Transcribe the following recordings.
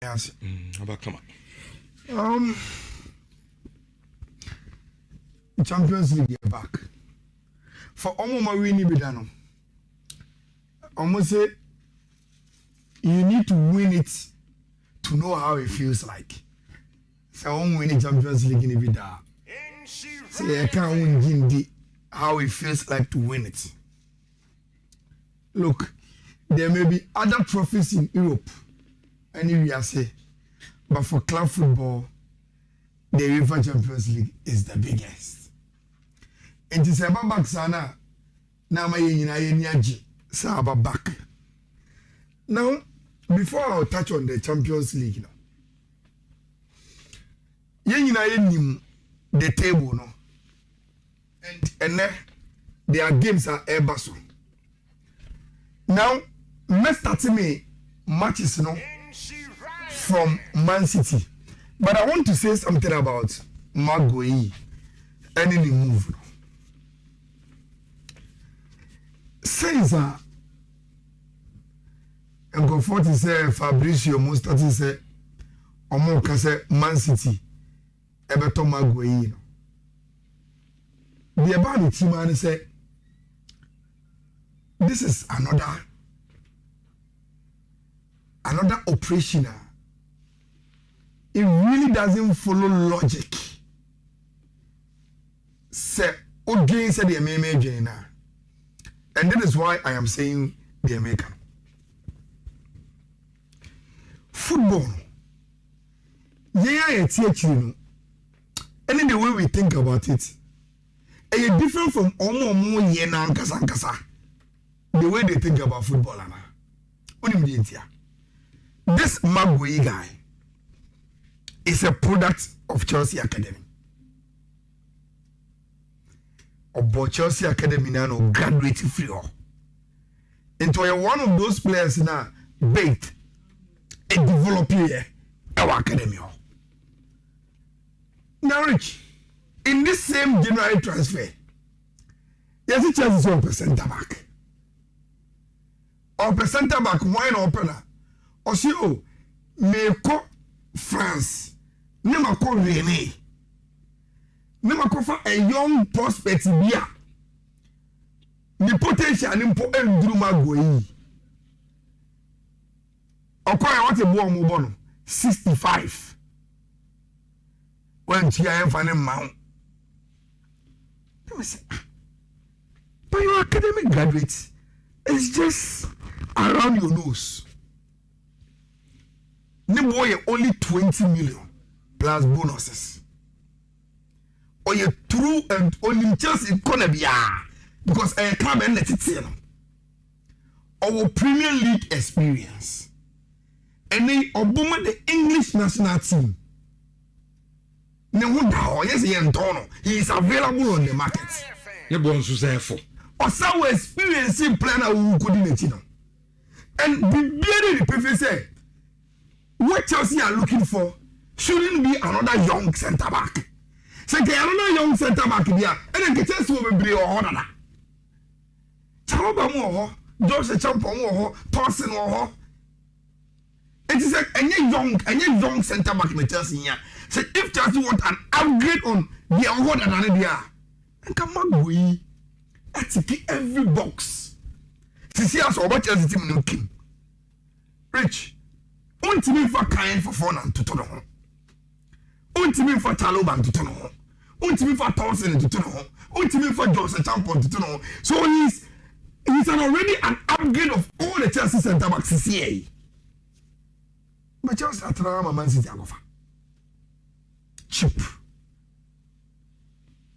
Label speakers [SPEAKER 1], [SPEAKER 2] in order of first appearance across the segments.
[SPEAKER 1] Yes.
[SPEAKER 2] About come
[SPEAKER 1] on. Champions League back. For Omo winning Bidano. Almost say you need to win it to know how it feels like. So I win the Champions League in Bida. Say I can't win how it feels like to win it. Look, there may be other trophies in Europe. Anyway, I say, but for club football, the UEFA Champions League is the biggest. It is about back sana. Now my yenyaji about back. Now, before I touch on the Champions League, the table, no, and then their games are airbasso. Now, let's start me matches, no. From Man City. But I want to say something about Marc Guehi and the move. Since and go forth to say Fabrizio most starting say Omo can say Man City Everton Marc Guehi. The about the team and say this is another operation. It really doesn't follow logic. Say, again, say the American, and that is why I am saying the American football. Yeah, it's actually, and in the way we think about it, it's different from Omo Yena Nkasa. The way they think about football, this Marc Guehi guy is a product of Chelsea Academy. Or Chelsea Academy now graduated free. Into one of those players now, bait a developer our academy. Now, Rich, in this same January transfer, there's a chance to open center back. Or center back, wine opener. Or see, oh, Meko France. Never call Rene. Never call for a young prospect here. The potential in Andrew Marc Guehi. Okay, what a boy Mobono 65. When GIM finally mount. But your academic graduates is just around your nose. The boy only 20 million plus bonuses. Or you true and only Chelsea gonna be because I come and let it see. Our Premier League experience. And then Obama the English national team. Yes, he is available on the market.
[SPEAKER 2] You born to say for.
[SPEAKER 1] Or some experiencing planner who couldn't know. And the prefer say what Chelsea are looking for shouldn't be another young centre back. So another young centre back there, and then Chelsea will be or other. Chaloba more, Jose Champo more, Thorson more. It is any young centre back in Chelsea here. So if Chelsea want an upgrade on the award and another, and come on, we tick every box. See us over Chelsea team looking. Rich. Untimi for kind for fun and to turn on. Untimi for Taloban to turn on. Untimi for Thorson to turn on. Untimi for Jose Champion to turn on. So he's already an upgrade of all the Chelsea centre backs CCA. But Chelsea at Man City offer cheap.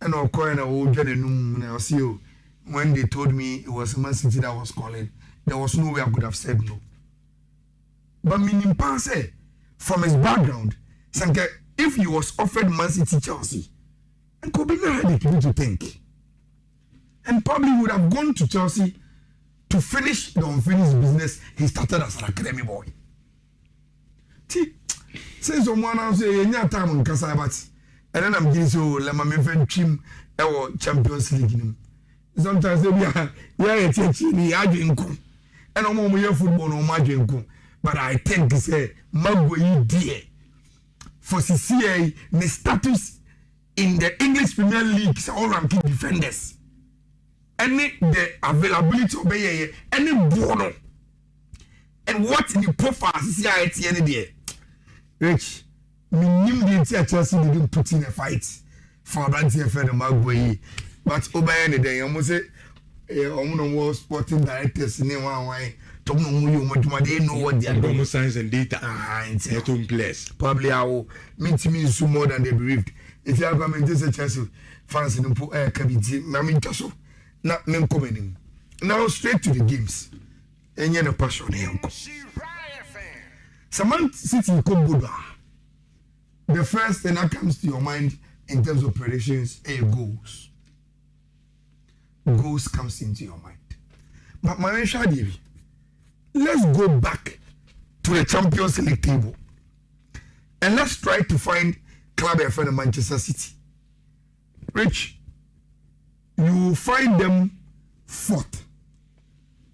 [SPEAKER 1] And I'll call an old gentleman and I'll see you. When they told me it was Man City that was calling, there was no way I could have said no. But meaning Panse, from his background, Sanke, if he was offered Man City Chelsea, and could be not ready to think. And probably would have gone to Chelsea to finish the unfinished business he started as an academy boy. See, since someone else say, "Yeah, time on Kasabat," and then I'm getting so let my friend team our Champions League. Sometimes they be yeah, it's and I'm on football on my but I think say Guehi dear for CCA the status in the English Premier League all ranking defenders. Any the availability of any bono and what in the profile CCI any there. Rich, me knew the Chelsea didn't put in a fight for Abanti friend of Guehi, but over any day almost say was sporting directors in one don't know what they know what they are doing.
[SPEAKER 2] Science and data. It's in place.
[SPEAKER 1] Probably I will meet me so more than they believed. If you are coming to Chelsea fans in the air committee, Mammy Tasso, not men coming. Now straight to the games. And you're a passion. Saman City Kobuda. The first thing that comes to your mind in terms of predictions are goals. Goals comes into your mind. But my Shadi, let's go back to the Champions League table and let's try to find club friend of Manchester City. Rich, you will find them fourth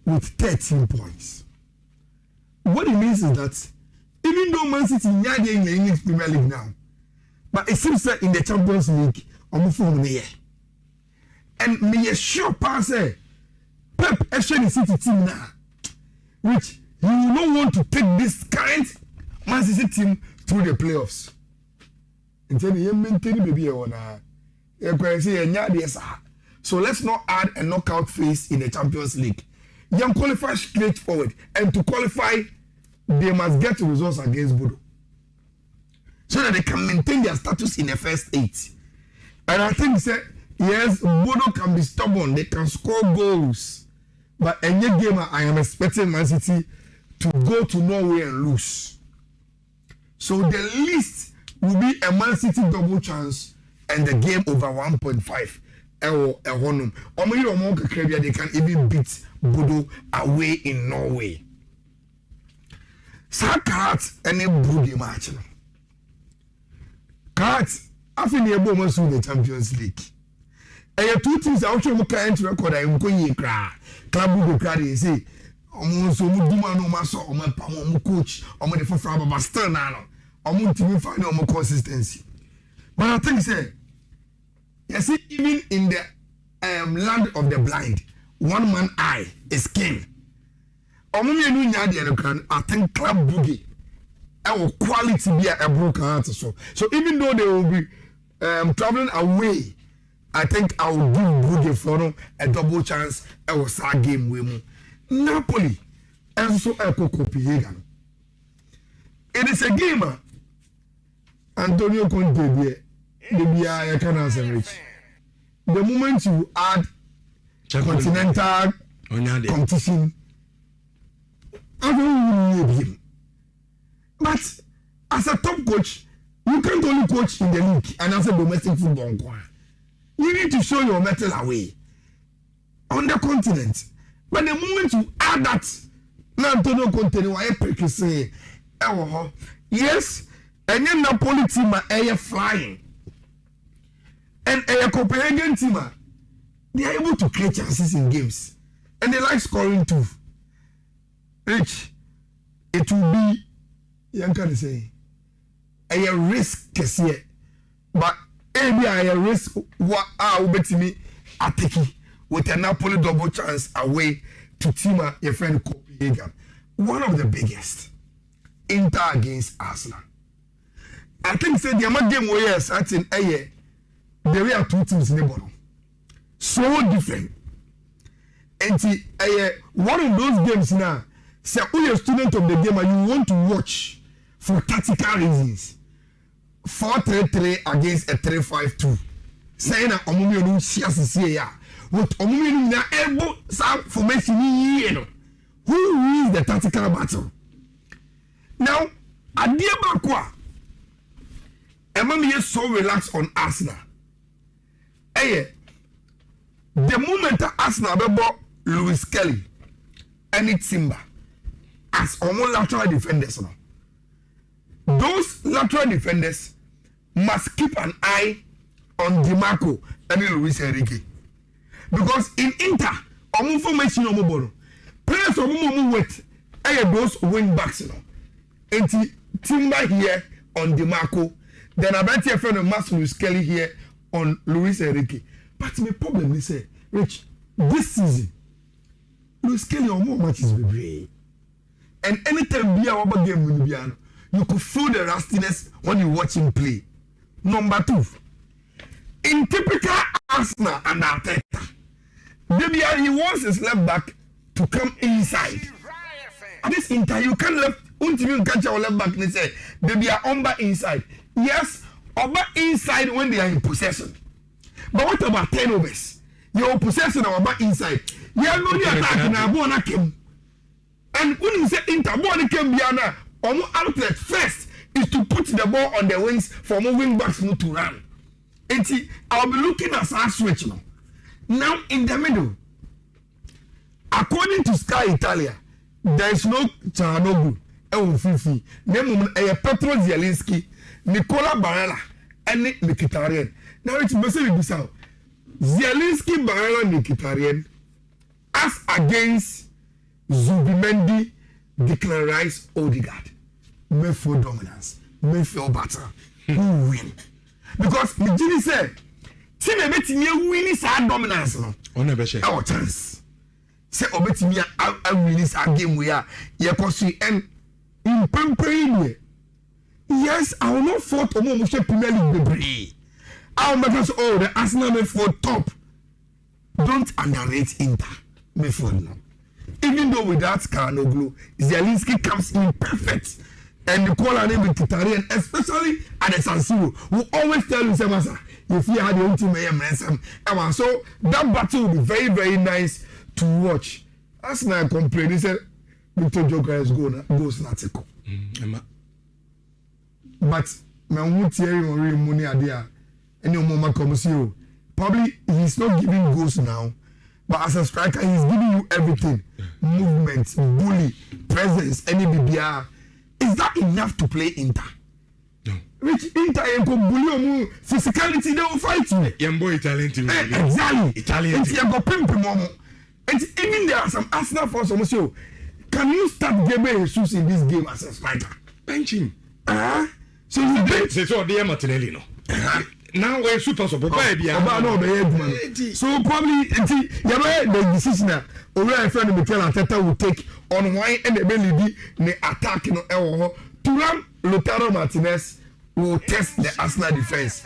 [SPEAKER 1] with 13 points. What it means is that even though Man City is in the English Premier League now, but it seems that in the Champions League, I'm from the and me sure pass Pep actually City team now, which you will not want to take this current Man City team through the playoffs. And then you maintain baby on so let's not add a knockout phase in the Champions League. You qualify straightforward, and to qualify, they must get results against Bodo, so that they can maintain their status in the first 8. And I think say yes, Bodo can be stubborn, they can score goals, but any game I am expecting Man City to go to Norway and lose. So the least will be a Man City double chance and the game over 1.5. They can even beat Bodo away in Norway. So cards any Bodo match. Cards after the able to win the Champions League. And your two teams are also current record. I'm going to club Bodo card. Say, so no maso, coach, the for but still now. To find more consistency. But I think say, you see, even in the land of the blind, one man eye is king. I think club boogie our quality be a broken heart. So even though they will be traveling away, I think I will give Boogie for a double chance. I will start game with Napoli and so Echo Copenhagen. It is a game. Antonio Conte, I can answer it. The moment you add continental competition, I don't need him. But as a top coach, you can't only coach in the league and as a domestic football. You need to show your mettle away on the continent. But the moment you add that, Antonio Conte, I say, yes. And then Napoli team are flying. And a Copenhagen team, they are able to create chances in games. And they like scoring too. Rich, it will be, you can say, a risk here. But maybe a risk what I will bet me attacking with a Napoli double chance away to Tima, your friend Copenhagen. One of the biggest. Inter against Arsenal. I think say the amount game we are starting there are two teams in the bottom. So different. And one of those games now, say you're a student of the game and you want to watch for tactical reasons. 4-3-3 against a 3-5-2. Saying that Omumi no CCA ya. What Omumi na able some formation here. Who wins the tactical battle? Now, Adia Bakwa. Emma is so relaxed on Arsenal. The moment Arsenal bought Louis Kelly and it's Simba as almost lateral defenders now. Those lateral defenders must keep an eye on DiMarco and Luis Enrique. Because in Inter, formation players with those wing backs, you know. And Timber here on DeMarco, then I bet your friend Marcel Kelly here on Luis Enrique. But my problem is, Rich, this season, Luis Kelly on more matches with me. And anytime be our game with Biano, you could feel the rustiness when you watch him play. Number 2, in typical Arsenal and Arteta, he wants his left back to come inside. At this Inter, you can't left. You catch our left back and say, baby, are Omba inside. Yes, Omba inside when they are in possession. But what about turnovers? Your possession of Omba inside. Yeah, no, you attack now, Bona came. And when you say Inter, Bona came Biana, Omo outlet first is to put the ball on the wings for more wing backs not to run. And see, I'll be looking at our switch now. Now in the middle, according to Sky Italia, there is no Chahanoglu. Fifi, Petro Zielinski, Nicola Barella, and Mkhitaryan. Now it's basically this out. Zielinski, Barella, Mkhitaryan, as against Zubimendi, Declan Rice, Odegaard. Midfield dominance, midfield battle. Who win? Because Mijini said, "See me betting winning side dominance, no.
[SPEAKER 2] On never share
[SPEAKER 1] our chance. Say obetimi a winning side game we are. Ye kosi and." In Pampering, yes, I will not fought on Moshe Premier League debris. I'll make us all the Arsenal may for top. Don't underrate Inter. May for now. Even though without Chahanoglu, Zielinski comes in perfect. And the call name with Mkhitaryan, especially at the San Siro, who always tell you, Samasa, if you had the ultimate, so that battle will be very, very nice to watch. Arsenal complain, he said, Victor Joker's goes not to go. But my own theory on real money idea, and no more comes you. Probably he's not giving goals now, but as a striker, he's giving you everything: movement, bully, presence, any BBR. Is that enough to play Inter?
[SPEAKER 2] No.
[SPEAKER 1] Which Inter and bully physicality they will fight you.
[SPEAKER 2] Young boy Italian team.
[SPEAKER 1] Exactly.
[SPEAKER 2] Italian.
[SPEAKER 1] It's your pimp momo. And even there are some Arsenal fans almost you. Can you start Gabriel Jesus in this game as a striker?
[SPEAKER 2] Bench him.
[SPEAKER 1] So you bench.
[SPEAKER 2] So they are Martinelli, no. Now we're super so Papa So probably the decision that our friend Mikel Arteta will take on why and the belly the attack no Thuram Lautaro Martinez will test the Arsenal defense.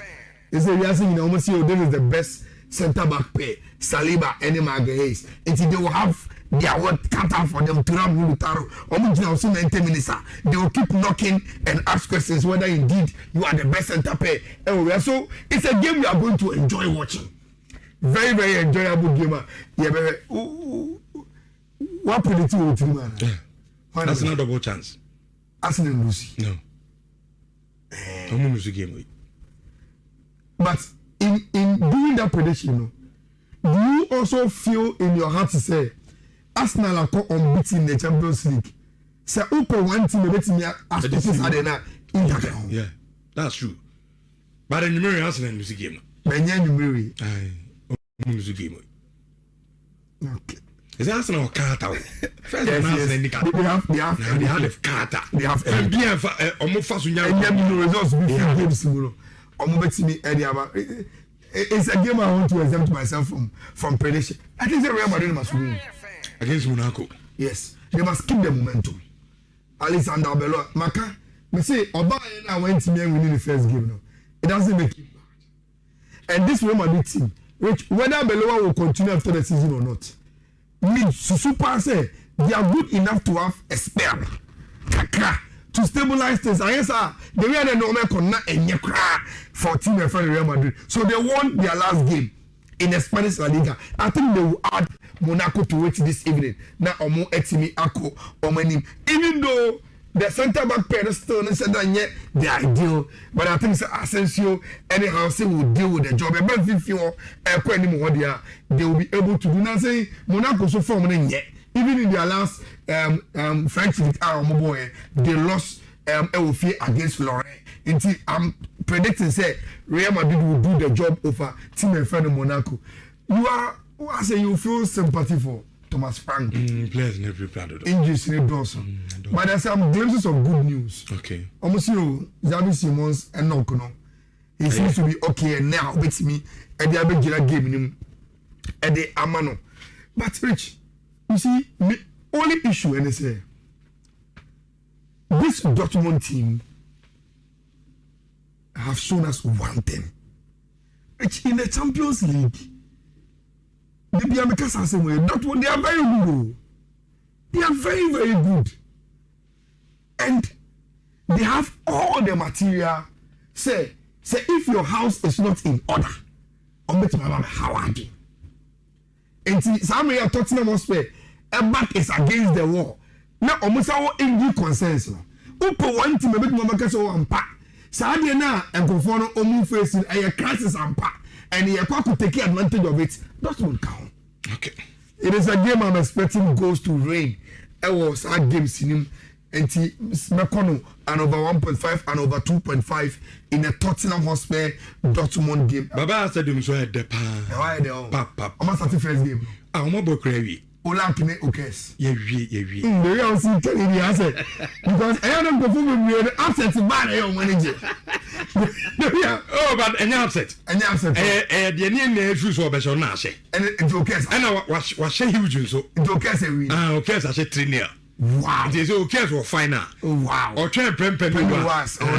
[SPEAKER 2] Is the reason you almost see this is the best centre back pair. Saliba and Guehi. And they will have their work cut out for them. Thuram Lautaro. Also 90 minutes. They will keep knocking and ask questions whether indeed you are the best centre pair. So it's a game we are going to enjoy watching. Very, very enjoyable game. Yeah, what predict you will team? That's not a double chance.
[SPEAKER 1] Arsenal lose.
[SPEAKER 2] No. I'm going to lose the game.
[SPEAKER 1] But in doing that prediction, do you also feel in your heart to say Arsenal are unbeaten in the Champions League? Say, open one team, let me ask you.
[SPEAKER 2] Yeah, that's true. But the numeric Arsenal lose the game.
[SPEAKER 1] Numeric.
[SPEAKER 2] I'm lose the game.
[SPEAKER 1] Okay.
[SPEAKER 2] Is Arsenal Carter? First,
[SPEAKER 1] they have
[SPEAKER 2] the Carter.
[SPEAKER 1] They have
[SPEAKER 2] almost fast.
[SPEAKER 1] And the results before games. It's a game I want to exempt myself from prediction. I think the Real Madrid must win
[SPEAKER 2] against Monaco.
[SPEAKER 1] Yes, they must keep the momentum. Alexander Bello, Maka, me say Oba and went to me winning the first game. No, it doesn't make it bad. And this Real Madrid team, which whether Bello will continue after the season or not, need super say they are good enough to have a spell, to stabilize things. I guess they were the normal connect and for team in front of Real Madrid. So they won their last game in the Spanish La Liga. I think they will add Monaco to it this evening. Now Omo Etimi Ako Omenim. Even though the centre back pair still said that yet the ideal, but I think Asensio anyhow say will deal with the job. About 50 or they will be able to do nothing. Monaco so far yet. Even in their last French League boy, they lost against Lorraine. Until I'm predicting say Real Madrid will do the job over team and friend of Monaco. You feel sympathy for Thomas Frank.
[SPEAKER 2] Players never played.
[SPEAKER 1] Injuries in Dawson. But there's some glimpses of good news.
[SPEAKER 2] Okay.
[SPEAKER 1] Almost Xavi Simons and Nokono. He seems to be okay now. With me, and the other game in him, and the Amano. But Rich, you see, the only issue and say this Dortmund team have shown us one thing. In the Champions League, they are because I say Dortmund, they are very good. They are very, very good. And they have all the material. Say if your house is not in order, how are you? And somebody are Tottenham Hotspur, a back is against the wall. Now almost our injury concerns. Upo one team a bit more because of one pack. Sadia now and conform omu facing a crisis and pack, and you have to take advantage of it. That won't count.
[SPEAKER 2] Okay.
[SPEAKER 1] It is a game I'm expecting goes to rain. I was a game in him. And Mekono and over 1.5 and over 2.5 in a Tottenham Hotspur Dortmund game.
[SPEAKER 2] Baba said him so at the
[SPEAKER 1] Why they all?
[SPEAKER 2] Pap.
[SPEAKER 1] I'm not the first game.
[SPEAKER 2] I'm about crazy.
[SPEAKER 1] Olamkine okes.
[SPEAKER 2] Yeah.
[SPEAKER 1] They are see telling the asset because I don't perform with the assets bad your manager.
[SPEAKER 2] Oh, but any upset. The name issues for better na say.
[SPEAKER 1] And it's okes.
[SPEAKER 2] I know what say huge so.
[SPEAKER 1] It's okes we.
[SPEAKER 2] Okes I say 3-0.
[SPEAKER 1] Wow.
[SPEAKER 2] It is okay for final.
[SPEAKER 1] Oh, wow.
[SPEAKER 2] Or try prem.
[SPEAKER 1] Nice one.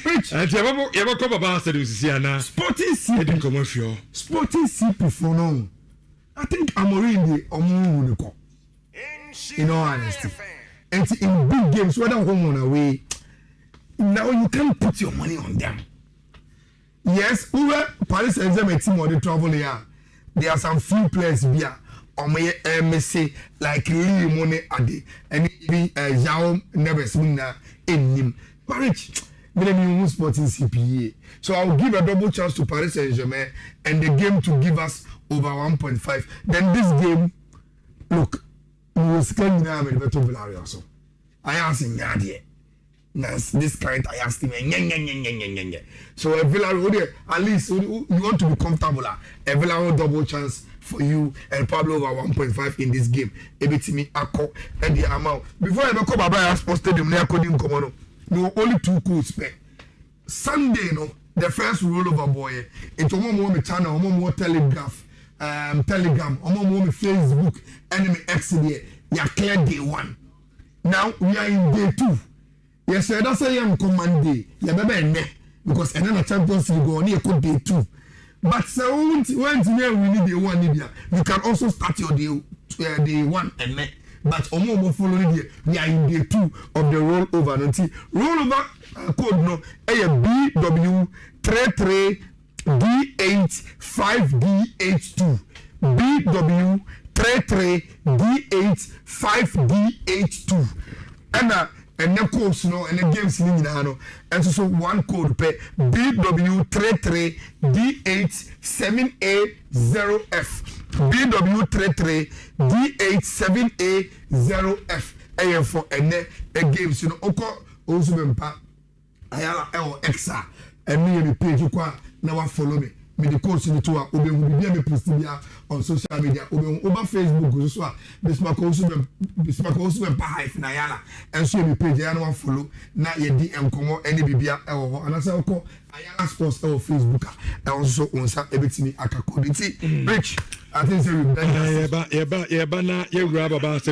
[SPEAKER 1] Rich.
[SPEAKER 2] And you ever come about to see na
[SPEAKER 1] Sporting CP.
[SPEAKER 2] Come off your
[SPEAKER 1] Sporting CP for now. I think Amorim the Omu. In all honesty. And in big games, whether home or away, now you can't put your money on them. Yes, we were Paris Saint-Germain team or the travel here. There are some few players here. Or may say like Lee Money Adi and even Jao never seen in him. But Rich, we Sporting CPA. So I will give a double chance to Paris Saint-Germain and the game to give us over 1.5. Then this game, look, we will scan now with Beto Villarreal also. I asked him, this kind I asked him, so a Villarreal, at least you want to be comfortable. A Villarreal double chance for you and Pablo over 1.5 in this game. Ebitimi Ako and the amount. Before I come about Sports Stadium, I couldn't come on. No, only 2 codes spent. Sunday, no, the first rollover boy. Into one channel, one Telegram, on Facebook, enemy X there. You are clear day 1. Now we are in day 2. Yes, sir, that's a young command day. You better because another Champions League go on here could day 2. But so when we need the one Libya, you can also start your day 1 and net. But Omo following here, we are in day 2 of the rollover. Until rollover code no BW33 D8 5D82 BW33 D8 5D82 and the course no and the games in no and so one code pay BW33 D87A0F BW33 D87A0F and for and the games you know oko also bempa Ayala exa and me page you now follow me the course in to obe be me post on social media over Facebook so this mark also bempa hype na Ayala and so me page ya no follow na ye DM komo any bibia ewo and say oko Ayala Sports on Facebook and also on sa ebetimi akakodi Rich I think say we
[SPEAKER 2] yeah ba na ye grab about